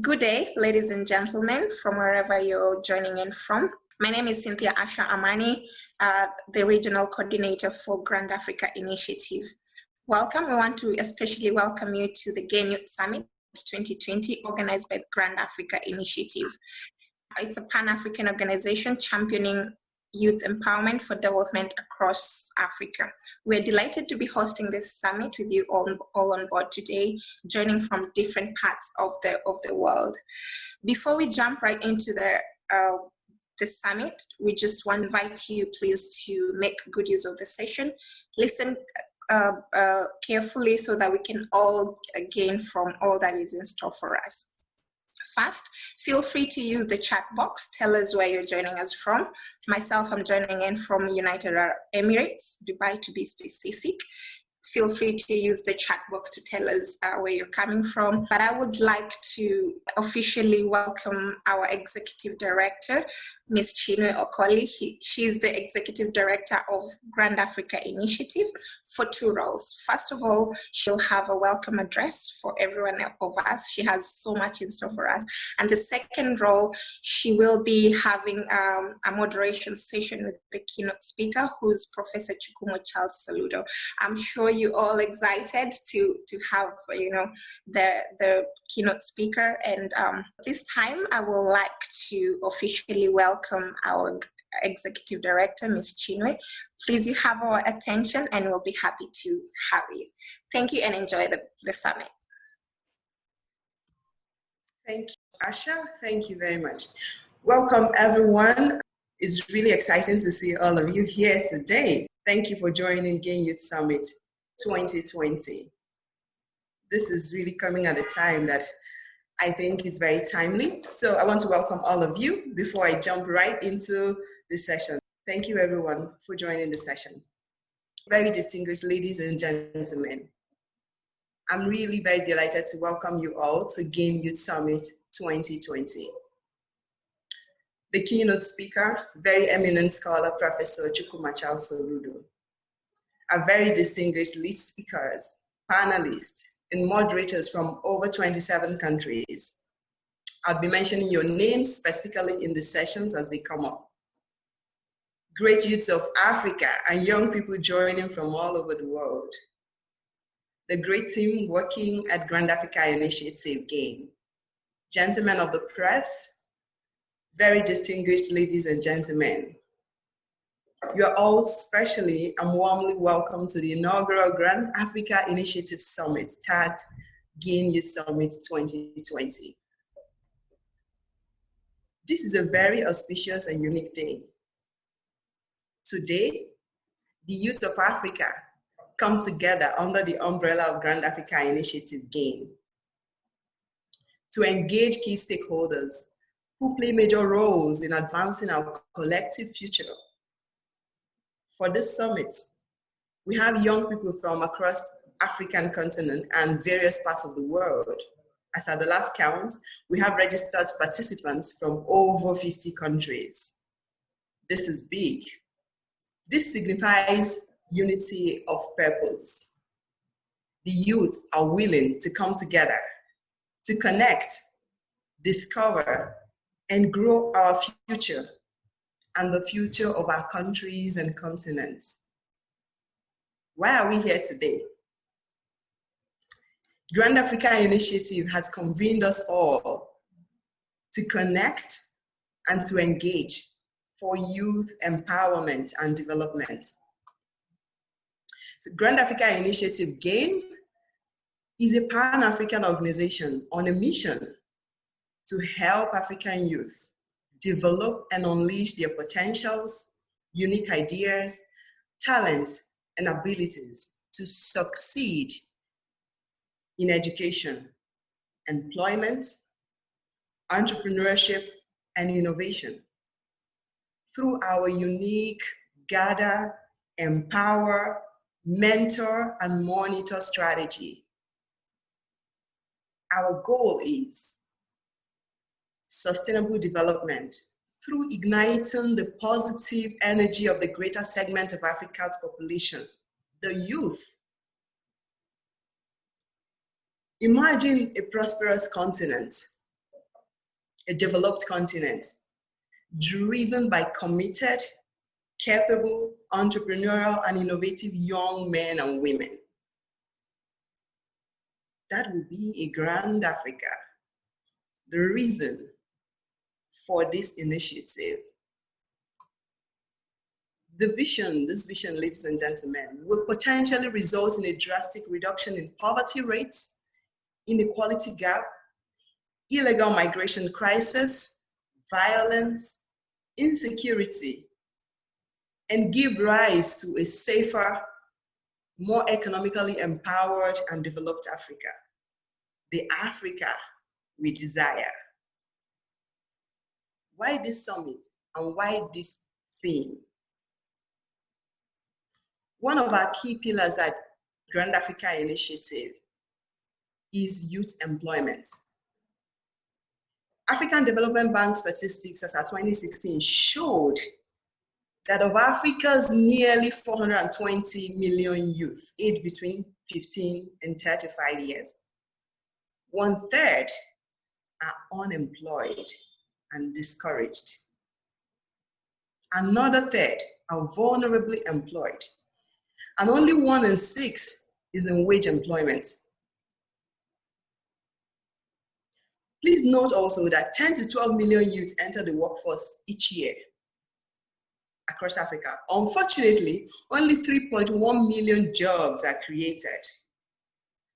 Good day, ladies and gentlemen, from wherever you're joining in from. My name is Cynthiah Asha Amani, the Regional Coordinator for Grand Africa Initiative. Welcome. We want to especially welcome you to the Gain Youth Summit 2020, organized by the Grand Africa Initiative. It's a Pan-African organization championing youth empowerment for development across Africa. We're delighted to be hosting this summit with you all on board today, joining from different parts of the world. Before we jump right into the summit, we just want to invite you, please, to make good use of the session. Listen carefully so that we can all gain from all that is in store for us. First, feel free to use the chat box. Tell us where you're joining us from. Myself, I'm joining in from United Arab Emirates, Dubai to be specific. Feel free to use the chat box to tell us where you're coming from. But I would like to officially welcome our Executive Director, Ms. Chinwe Okoli. She's the Executive Director of Grand Africa Initiative for two roles. First of all, she'll have a welcome address for everyone of us. She has so much in store for us. And the second role, she will be having a moderation session with the keynote speaker, who's Professor Chukwuma Charles Saludo. I'm sure you're all excited to have the keynote speaker. And this time, I would like to officially welcome our Executive Director, Ms. Chinwe. Please, you have our attention and we'll be happy to have you. Thank you and enjoy the summit. Thank you, Asha. Thank you very much. Welcome, everyone. It's really exciting to see all of you here today. Thank you for joining Gain Youth Summit 2020. This is really coming at a time that I think is very timely. So I want to welcome all of you before I jump right into the session. Thank you everyone for joining the session. Very distinguished ladies and gentlemen, I'm really very delighted to welcome you all to Gain Youth Summit 2020. The keynote speaker, very eminent scholar, Professor Chukwuma Charles Saludo. Our very distinguished list speakers, panelists, and moderators from over 27 countries. I'll be mentioning your names specifically in the sessions as they come up. Great youths of Africa and young people joining from all over the world. The great team working at Grand Africa Initiative GAIN. Gentlemen of the press, very distinguished ladies and gentlemen. You are all specially and warmly welcome to the inaugural Grand Africa Initiative Summit, tagged Gain Youth Summit 2020. This is a very auspicious and unique day. Today, the youth of Africa come together under the umbrella of Grand Africa Initiative GAIN to engage key stakeholders who play major roles in advancing our collective future. For this summit, we have young people from across the African continent and various parts of the world. As at the last count, we have registered participants from over 50 countries. This is big. This signifies unity of purpose. The youth are willing to come together, to connect, discover, and grow our future and the future of our countries and continents. Why are we here today? Grand Africa Initiative has convened us all to connect and to engage for youth empowerment and development. The Grand Africa Initiative GAIN is a Pan-African organization on a mission to help African youth develop and unleash their potentials, unique ideas, talents, and abilities to succeed in education, employment, entrepreneurship, and innovation through our unique gather, empower, mentor, and monitor strategy. Our goal is sustainable development through igniting the positive energy of the greater segment of Africa's population, the youth. Imagine a prosperous continent a developed continent, driven by committed, capable, entrepreneurial, and innovative young men and women. That will be a grand Africa. The reason for this initiative, this vision, ladies and gentlemen, will potentially result in a drastic reduction in poverty rates, inequality gap, illegal migration crisis, violence, insecurity, and give rise to a safer, more economically empowered and developed Africa, the Africa we desire. Why this summit and why this theme? One of our key pillars at Grand Africa Initiative is youth employment. African Development Bank statistics as of 2016 showed that of Africa's nearly 420 million youth aged between 15 and 35 years, 1/3 are unemployed and discouraged. Another third are vulnerably employed, and only 1 in 6 is in wage employment. Please note also that 10 to 12 million youth enter the workforce each year across Africa. Unfortunately, only 3.1 million jobs are created,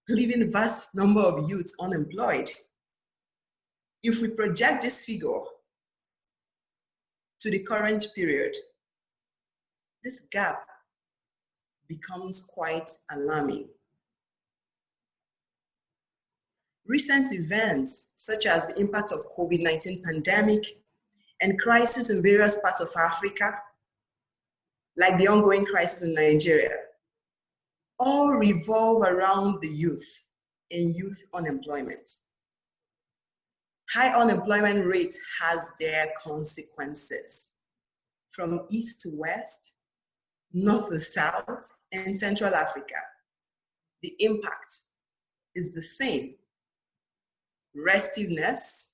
leaving a vast number of youths unemployed. If we project this figure to the current period, this gap becomes quite alarming. Recent events, such as the impact of COVID-19 pandemic and crises in various parts of Africa, like the ongoing crisis in Nigeria, all revolve around the youth and youth unemployment. High unemployment rate has their consequences from east to west, north to south, and Central Africa. The impact is the same. Restiveness,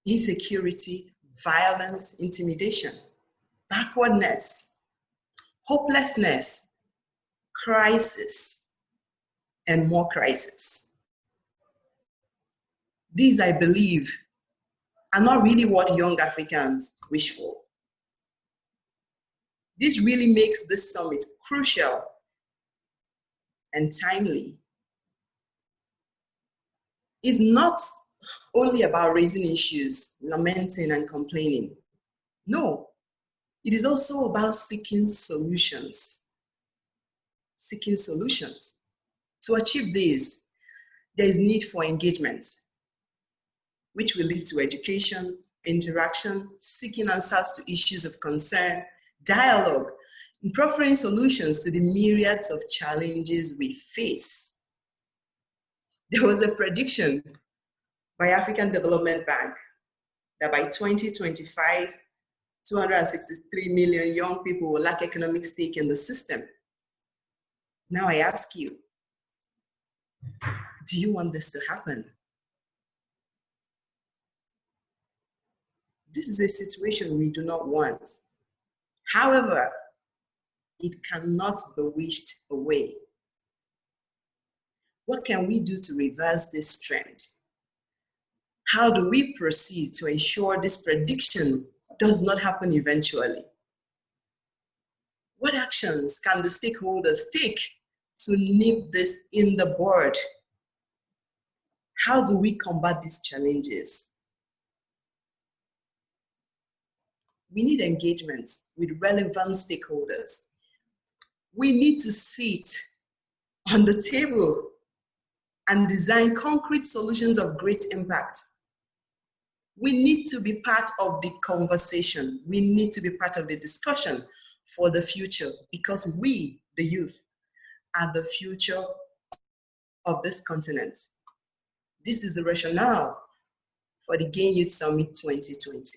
insecurity, violence, intimidation, backwardness, hopelessness, crisis, and more crisis. These, I believe, are not really what young Africans wish for. This really makes this summit crucial and timely. It's not only about raising issues, lamenting and complaining. No, it is also about seeking solutions. Seeking solutions. To achieve this, there is need for engagement, which will lead to education, interaction, seeking answers to issues of concern, dialogue, and proffering solutions to the myriads of challenges we face. There was a prediction by African Development Bank that by 2025, 263 million young people will lack economic stake in the system. Now I ask you, do you want this to happen? This is a situation we do not want. However, it cannot be wished away. What can we do to reverse this trend? How do we proceed to ensure this prediction does not happen eventually? What actions can the stakeholders take to nip this in the bud? How do we combat these challenges? We need engagement with relevant stakeholders. We need to sit on the table and design concrete solutions of great impact. We need to be part of the conversation. We need to be part of the discussion for the future, because we, the youth, are the future of this continent. This is the rationale for the Gain Youth Summit 2020.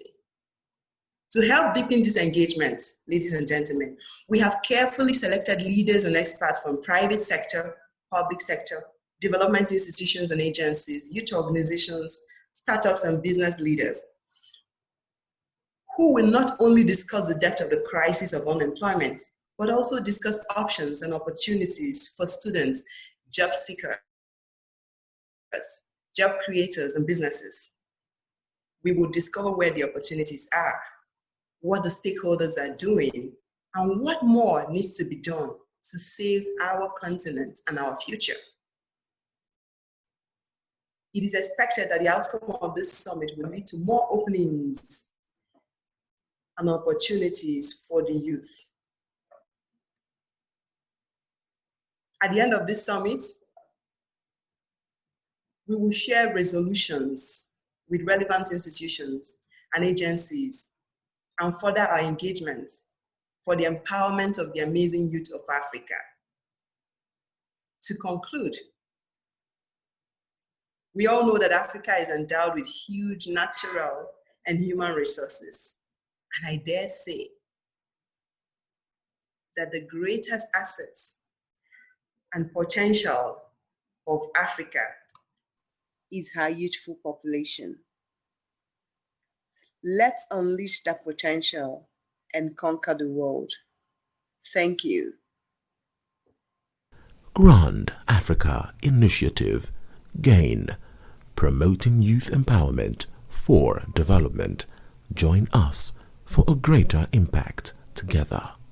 To help deepen this engagement, ladies and gentlemen, we have carefully selected leaders and experts from private sector, public sector, development institutions and agencies, youth organizations, startups and business leaders who will not only discuss the depth of the crisis of unemployment, but also discuss options and opportunities for students, job seekers, job creators, and businesses. We will discover where the opportunities are, what the stakeholders are doing, and what more needs to be done to save our continent and our future. It is expected that the outcome of this summit will lead to more openings and opportunities for the youth. At the end of this summit, we will share resolutions with relevant institutions and agencies and further our engagement for the empowerment of the amazing youth of Africa. To conclude, we all know that Africa is endowed with huge natural and human resources. And I dare say that the greatest assets and potential of Africa is her youthful population. Let's unleash that potential and conquer the world. Thank you. Grand Africa Initiative, GAIN, promoting youth empowerment for development. Join us for a greater impact together.